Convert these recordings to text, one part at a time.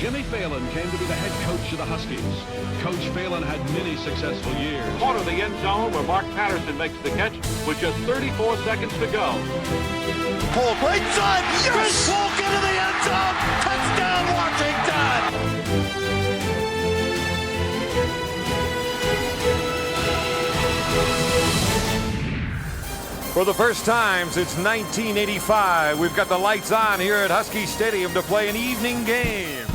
Jimmy Phelan came to be the head coach of the Huskies. Coach Phelan had many successful years. Corner the end zone where Mark Patterson makes the catch with just 34 seconds to go. Polk right side. Yes! Polk into the end zone. Touchdown, Washington. For the first time since 1985, we've got the lights on here at Husky Stadium to play an evening game.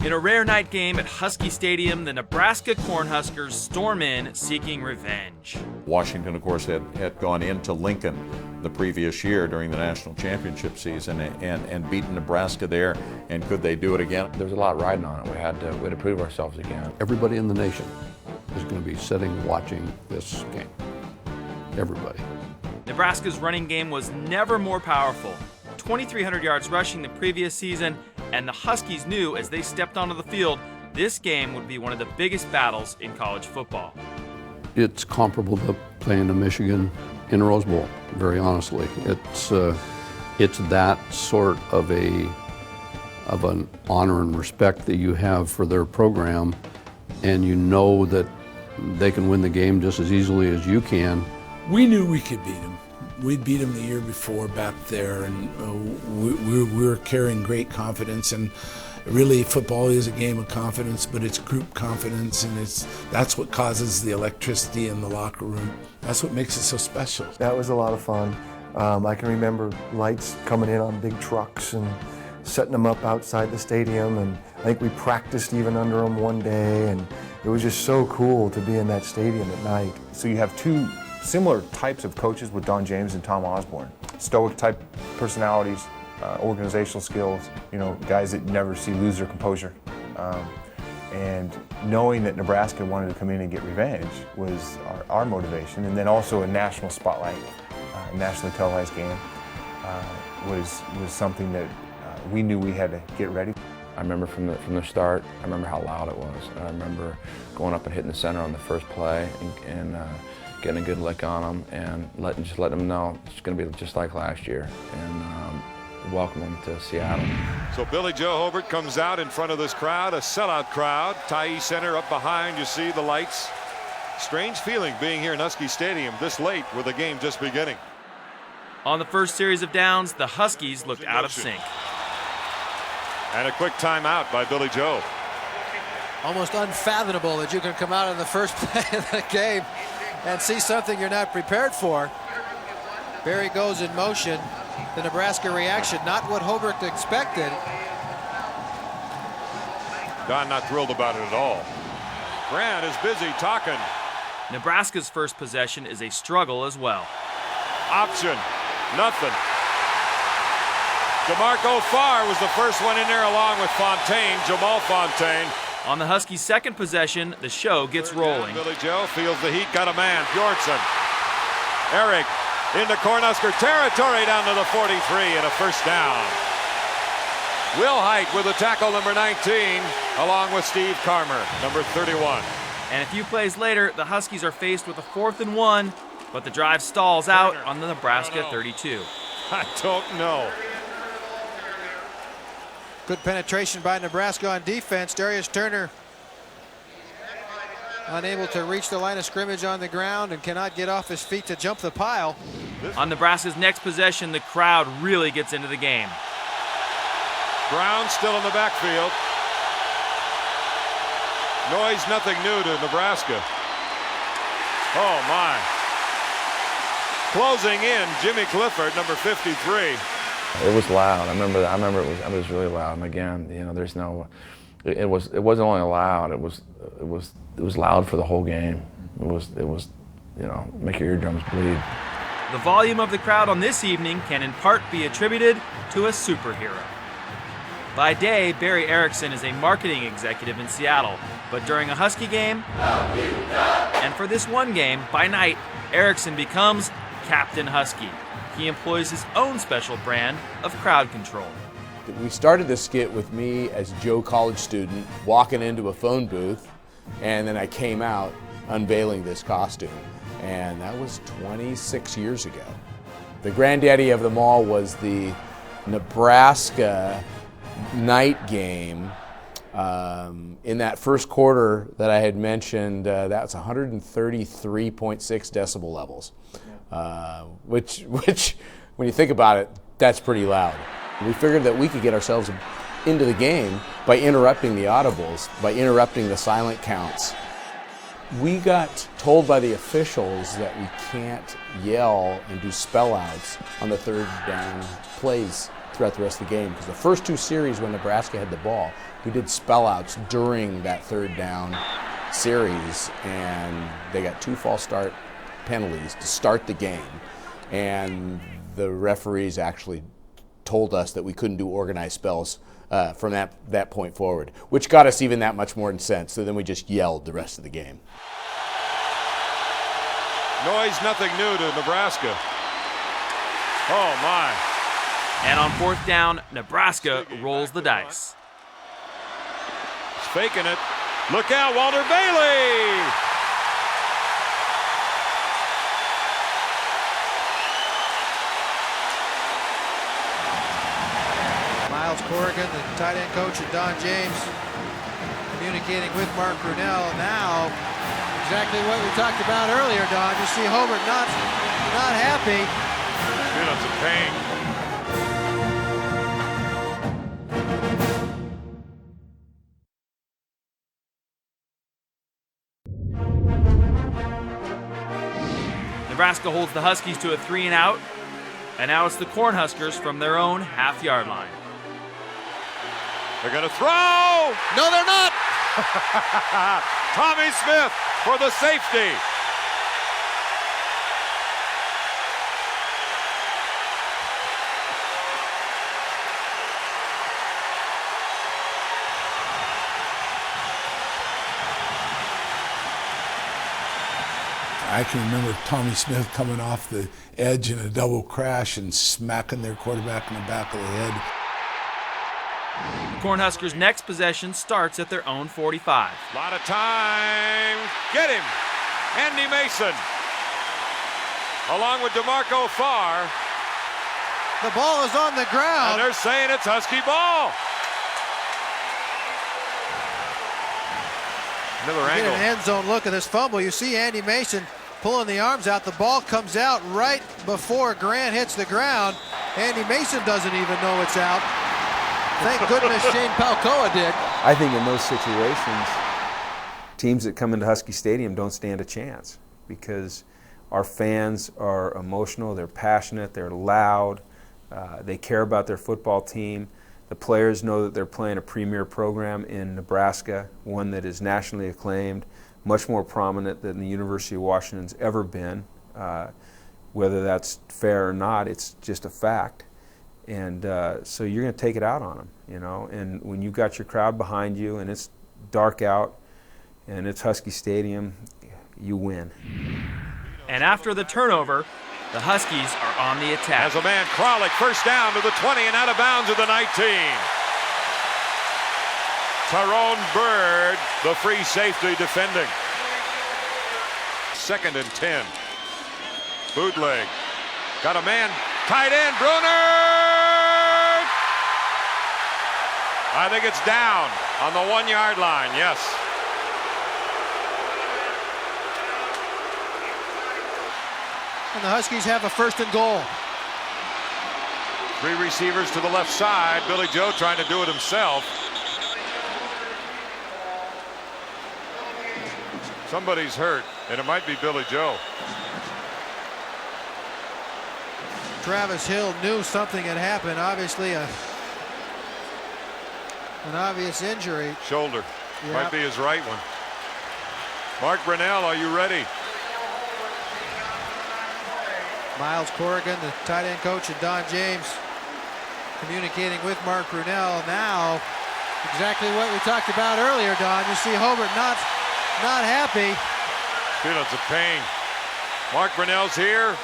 In a rare night game at Husky Stadium, the Nebraska Cornhuskers storm in seeking revenge. Washington, of course, had gone into Lincoln the previous year during the national championship season and beaten Nebraska there. And could they do it again? There's a lot riding on it. We had to prove ourselves again. Everybody in the nation is going to be sitting watching this game. Everybody. Nebraska's running game was never more powerful. 2,300 yards rushing the previous season, and the Huskies knew as they stepped onto the field, this game would be one of the biggest battles in college football. It's comparable to playing to Michigan in a Rose Bowl, very honestly. It's that sort of an honor and respect that you have for their program, and you know that they can win the game just as easily as you can. We knew we could beat them. We beat them the year before back there, and we were carrying great confidence. And really, football is a game of confidence, but it's group confidence, and that's what causes the electricity in the locker room. That's what makes it so special. That was a lot of fun. I can remember lights coming in on big trucks and setting them up outside the stadium, and I think we practiced even under them one day, and it was just so cool to be in that stadium at night. So you have two similar types of coaches with Don James and Tom Osborne. Stoic type personalities, organizational skills, guys that never see lose their composure. And knowing that Nebraska wanted to come in and get revenge was our motivation. And then also a national spotlight, nationally televised game was something that we knew we had to get ready. I remember from the start, I remember how loud it was. I remember going up and hitting the center on the first play and getting a good lick on them and letting them know it's going to be just like last year, and welcome them to Seattle. So Billy Joe Hobart comes out in front of this crowd, a sellout crowd. Tye Center up behind, you see the lights. Strange feeling being here in Husky Stadium this late with the game just beginning. On the first series of downs, the Huskies looked out of sync. And a quick timeout by Billy Joe. Almost unfathomable that you can come out in the first play of the game and see something you're not prepared for. Barry goes in motion. The Nebraska reaction, not what Hobart expected. Don not thrilled about it at all. Grant is busy talking. Nebraska's first possession is a struggle as well. Option, nothing. DeMarco Farr was the first one in there along with Fontaine, Jamal Fontaine. On the Huskies' second possession, the show gets rolling. Billy Joe feels the heat, got a man, Bjornsson. Eric into Cornhusker territory down to the 43 and a first down. Will Height with a tackle, number 19, along with Steve Carmer, number 31. And a few plays later, the Huskies are faced with a 4th and 1, but the drive stalls out on the Nebraska 32. I don't know. Good penetration by Nebraska on defense. Darius Turner unable to reach the line of scrimmage on the ground and cannot get off his feet to jump the pile. On Nebraska's next possession, the crowd really gets into the game. Brown still in the backfield. Noise, nothing new to Nebraska. Oh my. Closing in, Jimmy Clifford, number 53. It was loud. I remember it was really loud. And again, there's no. It wasn't only loud. It was loud for the whole game. It was make your eardrums bleed. The volume of the crowd on this evening can in part be attributed to a superhero. By day, Barry Erickson is a marketing executive in Seattle, but during a Husky game, and for this one game, by night, Erickson becomes Captain Husky. He employs his own special brand of crowd control. We started this skit with me as a Joe college student walking into a phone booth, and then I came out unveiling this costume, and that was 26 years ago. The granddaddy of them all was the Nebraska night game In that first quarter that I had mentioned, that's 133.6 decibel levels, which, when you think about it, that's pretty loud. We figured that we could get ourselves into the game by interrupting the audibles, by interrupting the silent counts. We got told by the officials that we can't yell and do spell-outs on the third down plays throughout the rest of the game, because the first two series when Nebraska had the ball, we did spell-outs during that third down series, and they got 2 false start penalties to start the game, and the referees actually told us that we couldn't do organized spells from that point forward, which got us even that much more incensed, so then we just yelled the rest of the game. Noise, nothing new to Nebraska. Oh, my. And on 4th down, Nebraska rolls the dice. He's faking it. Look out, Walter Bailey! Miles Corrigan, the tight end coach, and Don James communicating with Mark Bruener. Now, exactly what we talked about earlier, Don. You see Hobart not happy. Feeling some pain. Nebraska holds the Huskies to a 3-and-out, and now it's the Cornhuskers from their own half-yard line. They're going to throw! No, they're not! Tommy Smith for the safety. I can remember Tommy Smith coming off the edge in a double crash and smacking their quarterback in the back of the head. The Cornhuskers' next possession starts at their own 45. A lot of time. Get him. Andy Mason. Along with DeMarco Farr. The ball is on the ground. And they're saying it's Husky ball. Another Get angle. an end zone look at this fumble. You see Andy Mason pulling the arms out. The ball comes out right before Grant hits the ground. Andy Mason doesn't even know it's out. Thank goodness Shane Palcoa did. I think in those situations, teams that come into Husky Stadium don't stand a chance, because our fans are emotional, they're passionate, they're loud, they care about their football team. The players know that they're playing a premier program in Nebraska, one that is nationally acclaimed, much more prominent than the University of Washington's ever been. Whether that's fair or not, it's just a fact. And so you're going to take it out on them, you know. And when you've got your crowd behind you and it's dark out and it's Husky Stadium, you win. And after the turnover, the Huskies are on the attack. As a man, Kralik, first down to the 20 and out of bounds at the 19. Tyrone Bird, the free safety, defending. 2nd and 10. Bootleg. Got a man, tight end, Bruener! I think it's down on the 1-yard line, yes. And the Huskies have a 1st and goal. 3 receivers to the left side. Billy Joe trying to do it himself. Somebody's hurt, and it might be Billy Joe. Travis Hill knew something had happened. Obviously an obvious injury. Shoulder. Yep. Might be his right one. Mark Brunell, are you ready? Miles Corrigan, the tight end coach, and Don James communicating with Mark Bruener. Now, exactly what we talked about earlier, Don. You see Hobart not happy. Feeling some pain. Mark Brunell's here.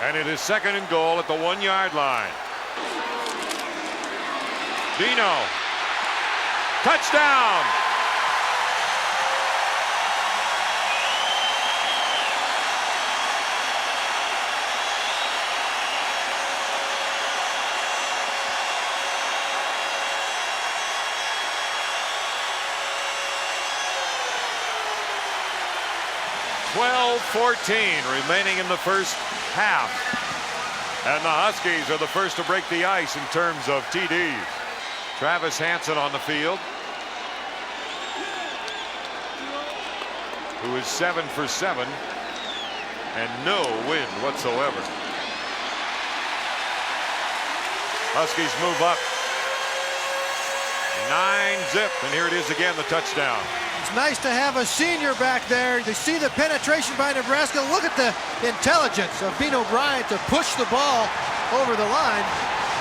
And it is 2nd and goal at the 1-yard line. Dino. Touchdown. 12-14 remaining in the first half. And the Huskies are the first to break the ice in terms of TDs. Travis Hansen on the field, who is 7 for 7 and no wind whatsoever. Huskies move up 9-zip, and here it is again, the touchdown. It's nice to have a senior back there. You see the penetration by Nebraska. Look at the intelligence of Bean O'Brien to push the ball over the line.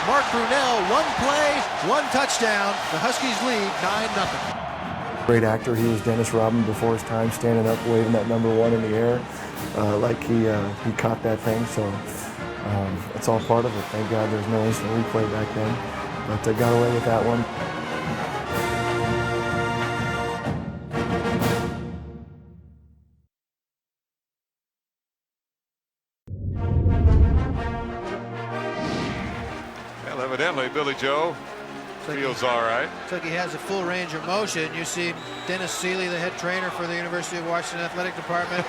Mark Bruener, 1 play, 1 touchdown. The Huskies lead 9-0. Great actor. He was Dennis Rodman before his time, standing up, waving that number 1 in the air, like he caught that thing. So it's all part of it. Thank God there's no instant replay back then, but they got away with that one. Well, evidently Billy Joe feels all right. Looks like he has a full range of motion. You see Dennis Seeley, the head trainer for the University of Washington Athletic Department,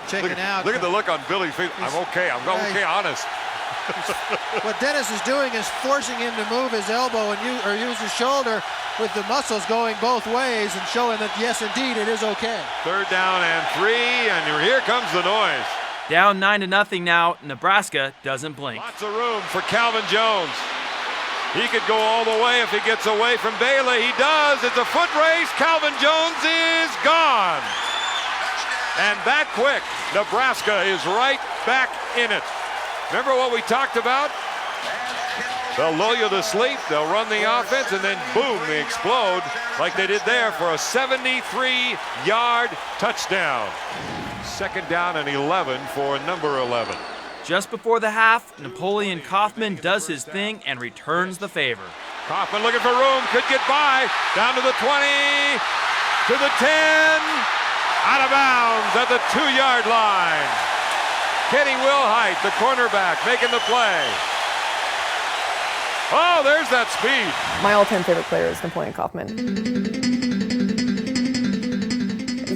checking out. Look at the look on Billy's face. I'm okay. I'm okay, honest. What Dennis is doing is forcing him to move his elbow and use his shoulder with the muscles going both ways and showing that, yes, indeed, it is okay. 3rd down and 3, and here comes the noise. Down 9-0 now. Nebraska doesn't blink. Lots of room for Calvin Jones. He could go all the way if he gets away from Bailey. He does. It's a foot race. Calvin Jones is gone. And that quick, Nebraska is right back in it. Remember what we talked about? They'll lull you to sleep, they'll run the offense, and then boom, they explode like they did there for a 73-yard touchdown. 2nd down and 11 for number 11. Just before the half, Napoleon Kaufman does his thing and returns the favor. Kaufman looking for room, could get by, down to the 20, to the 10, out of bounds at the 2-yard line. Kenny Wilhite, the cornerback, making the play. Oh, there's that speed. My all-time favorite player is Napoleon Kaufman.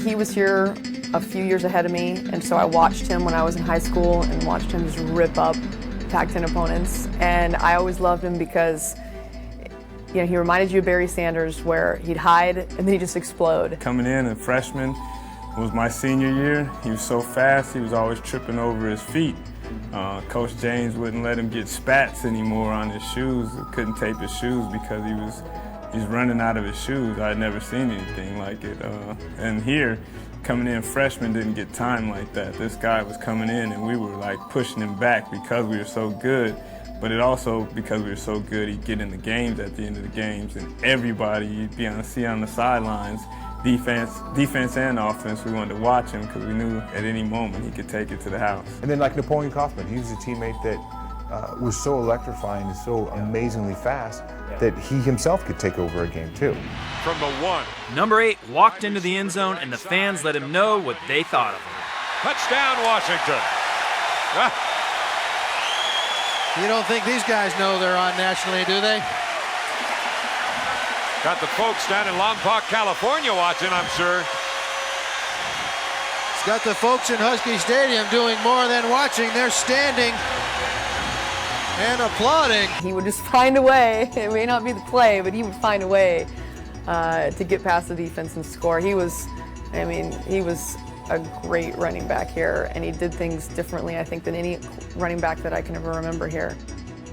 He was here a few years ahead of me, and so I watched him when I was in high school and watched him just rip up Pac-10 opponents. And I always loved him because, you know, he reminded you of Barry Sanders, where he'd hide and then he'd just explode. Coming in a freshman was my senior year. He was so fast, he was always tripping over his feet. Coach James wouldn't let him get spats anymore on his shoes. Couldn't tape his shoes because he's running out of his shoes. I'd never seen anything like it. And here, coming in freshman didn't get time like that. This guy was coming in and we were like pushing him back because we were so good. But it also, because we were so good, he'd get in the games at the end of the games, and everybody you'd see on the sidelines, defense and offense, we wanted to watch him because we knew at any moment he could take it to the house. And then like Napoleon Kaufman, he was a teammate that was so electrifying and so amazingly fast that he himself could take over a game too. From the 1. Number 8 walked into the end zone, and the fans let him know what they thought of him. Touchdown, Washington. You don't think these guys know they're on nationally, do they? Got the folks down in Lompoc, California watching, I'm sure. It's got the folks in Husky Stadium doing more than watching. They're standing and applauding. He would just find a way. It may not be the play, but he would find a way to get past the defense and score. He was a great running back here, and he did things differently, I think, than any running back that I can ever remember here.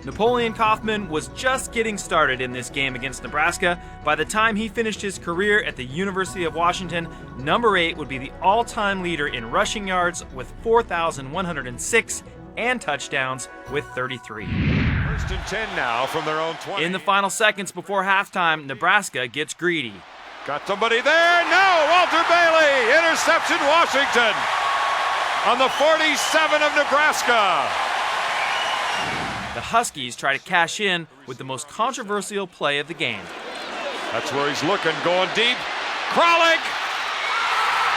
Napoleon Kaufman was just getting started in this game against Nebraska. By the time he finished his career at the University of Washington, number 8 would be the all-time leader in rushing yards with 4,106 and touchdowns with 33. 1st and 10 now from their own 20. In the final seconds before halftime, Nebraska gets greedy. Got somebody there? No! Walter Bailey! Interception, Washington! On the 47 of Nebraska. The Huskies try to cash in with the most controversial play of the game. That's where he's looking, going deep. Kralik!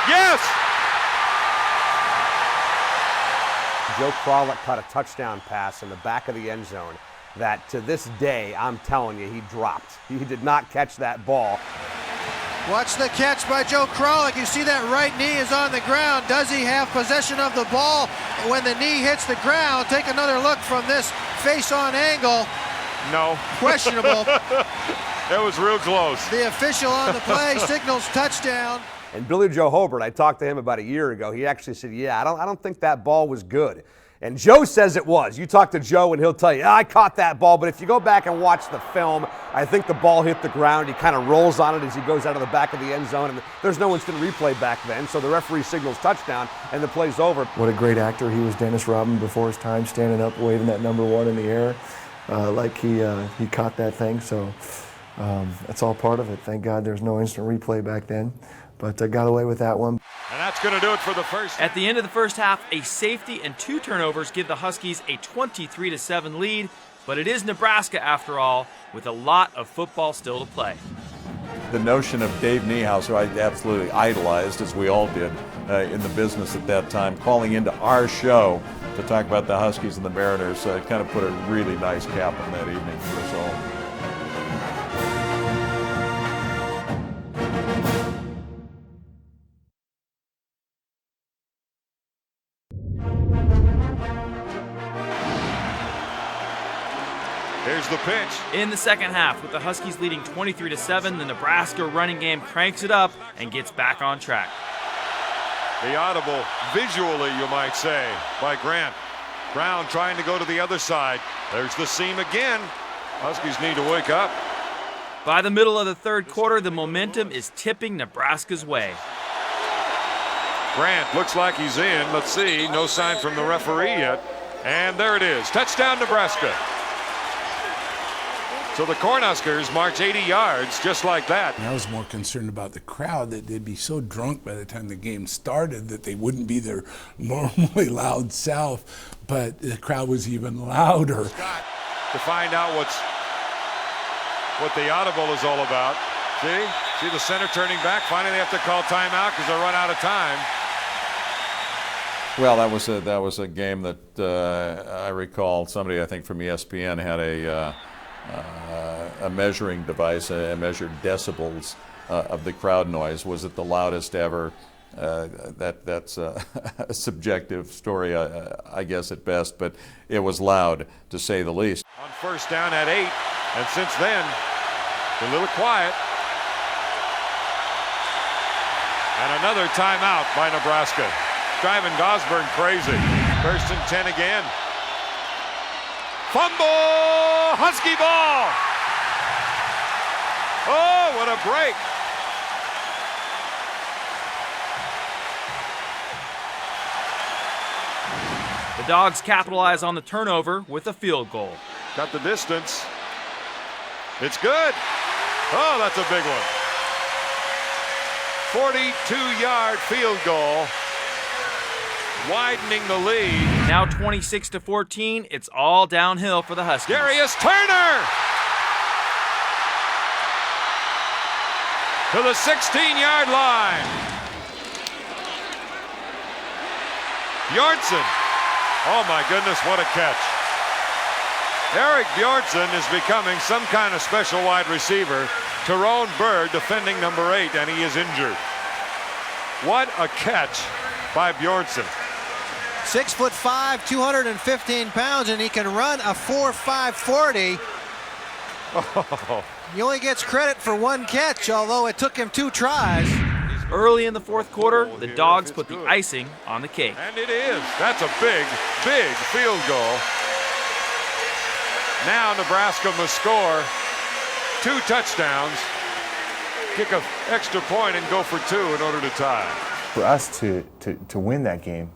Yes! Joe Kralik caught a touchdown pass in the back of the end zone that to this day, I'm telling you, he dropped. He did not catch that ball. Watch the catch by Joe Kralik. You see that right knee is on the ground. Does he have possession of the ball when the knee hits the ground? Take another look from this face-on angle. No. Questionable. That was real close. The official on the play signals touchdown. And Billy Joe Hobart, I talked to him about a year ago. He actually said, yeah, I don't think that ball was good. And Joe says it was. You talk to Joe and he'll tell you, yeah, I caught that ball. But if you go back and watch the film, I think the ball hit the ground. He kind of rolls on it as he goes out of the back of the end zone. And there's no instant replay back then. So the referee signals touchdown and the play's over. What a great actor he was, Dennis Rodman, before his time, standing up, waving that number 1 in the air like he caught that thing. So that's all part of it. Thank God there's no instant replay back then. But I got away with that one. And that's going to do it for the first. At the end of the first half, a safety and 2 turnovers give the Huskies a 23-7 lead, but it is Nebraska after all, with a lot of football still to play. The notion of Dave Niehaus, who I absolutely idolized, as we all did in the business at that time, calling into our show to talk about the Huskies and the Mariners, kind of put a really nice cap on that evening for us all. Here's the pitch. In the second half, with the Huskies leading 23-7, the Nebraska running game cranks it up and gets back on track. The audible, visually you might say, by Grant. Brown trying to go to the other side. There's the seam again. Huskies need to wake up. By the middle of the third quarter, the momentum is tipping Nebraska's way. Grant looks like he's in. Let's see, no sign from the referee yet. And there it is, touchdown Nebraska. So the Cornhuskers march 80 yards just like that. I was more concerned about the crowd, that they'd be so drunk by the time the game started that they wouldn't be their normally loud self, but the crowd was even louder. To find out what the audible is all about. See the center turning back. Finally they have to call timeout because they run out of time. Well, that was a game that I recall somebody, I think from ESPN, had a measuring device, measured decibels of the crowd noise. Was it the loudest ever? That's a subjective story, I guess at best, but it was loud, to say the least. On first down at 8, and since then, a little quiet. And another timeout by Nebraska, driving Gosburn crazy. First and 10 again. Fumble! Husky ball! Oh, what a break! The Dawgs capitalize on the turnover with a field goal. Got the distance. It's good. Oh, that's a big one. 42-yard field goal, widening the lead. Now 26-14, it's all downhill for the Huskies. Darius Turner to the 16-yard line. Bjornsson. Oh my goodness, what a catch. Eric Bjornsson is becoming some kind of special wide receiver. Tyrone Bird defending number 8, and he is injured. What a catch by Bjornsson. 6'5", 215 pounds, and he can run a 4.5 40. Oh. He only gets credit for one catch, although it took him 2 tries. Early in the fourth quarter, the Dawgs put the icing on the cake. And it is. That's a big, big field goal. Now Nebraska must score 2 touchdowns, kick an extra point, and go for 2 in order to tie. For us to win that game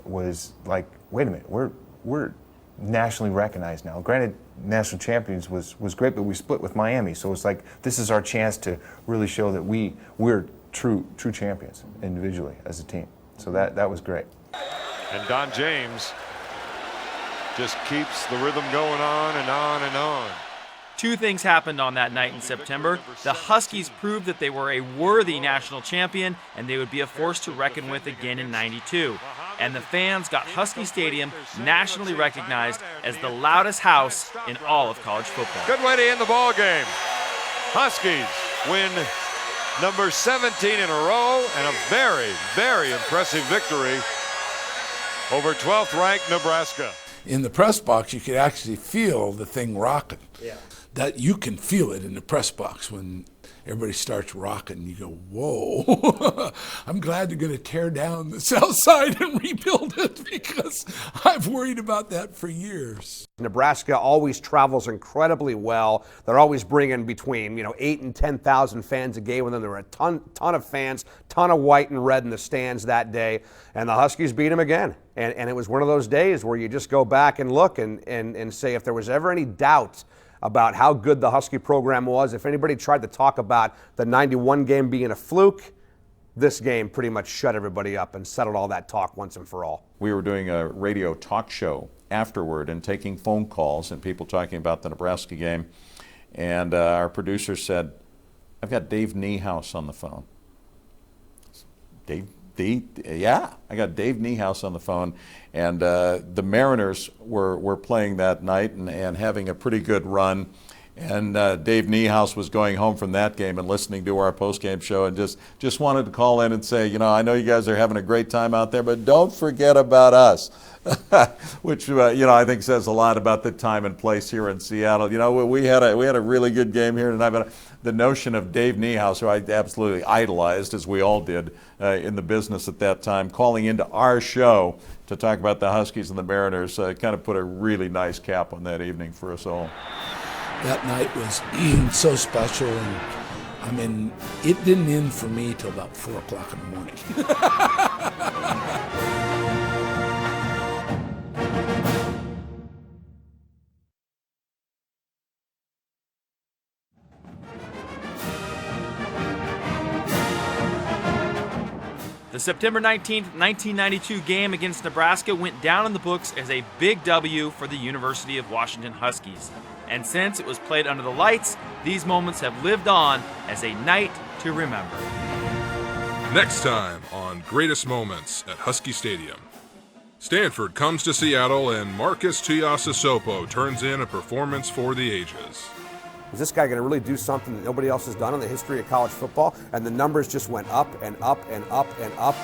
was like, wait a minute, we're nationally recognized now. Granted, national champions was great, but we split with Miami, so it's like this is our chance to really show that we're true champions individually as a team. So that was great. And Don James just keeps the rhythm going on and on and on. 2 things happened on that night in September. The Huskies proved that they were a worthy national champion, and they would be a force to reckon with again in '92. And the fans got Husky Stadium nationally recognized as the loudest house in all of college football. Good way to end the ball game. Huskies win number 17 in a row, and a very, very impressive victory over 12th ranked Nebraska. In the press box, you could actually feel the thing rocking. Yeah. That you can feel it in the press box when everybody starts rocking. You go, whoa. I'm glad they're going to tear down the south side and rebuild it, because I've worried about that for years. Nebraska always travels incredibly well. They're always bringing between 8,000 and 10,000 fans a game. And then there were a ton of fans, ton of white and red in the stands that day. And the Huskies beat them again. And it was one of those days where you just go back and look and say, if there was ever any doubt about how good the Husky program was, if anybody tried to talk about the 91 game being a fluke, this game pretty much shut everybody up and settled all that talk once and for all. We were doing a radio talk show afterward and taking phone calls and people talking about the Nebraska game. And our producer said, I've got Dave Niehaus on the phone. Yeah, I got Dave Niehaus on the phone. And the Mariners were playing that night and having a pretty good run. And Dave Niehaus was going home from that game and listening to our post-game show and just wanted to call in and say, I know you guys are having a great time out there, but don't forget about us. Which I think says a lot about the time and place here in Seattle. We had a really good game here tonight, but the notion of Dave Niehaus, who I absolutely idolized, as we all did in the business at that time, calling into our show to talk about the Huskies and the Mariners, kind of put a really nice cap on that evening for us all. That night was so special, and it didn't end for me till about 4 o'clock in the morning. The September 19th, 1992 game against Nebraska went down in the books as a big W for the University of Washington Huskies. And since it was played under the lights, these moments have lived on as a night to remember. Next time on Greatest Moments at Husky Stadium. Stanford comes to Seattle and Marcus Tuiasosopo turns in a performance for the ages. Is this guy going to really do something that nobody else has done in the history of college football? And the numbers just went up and up and up and up.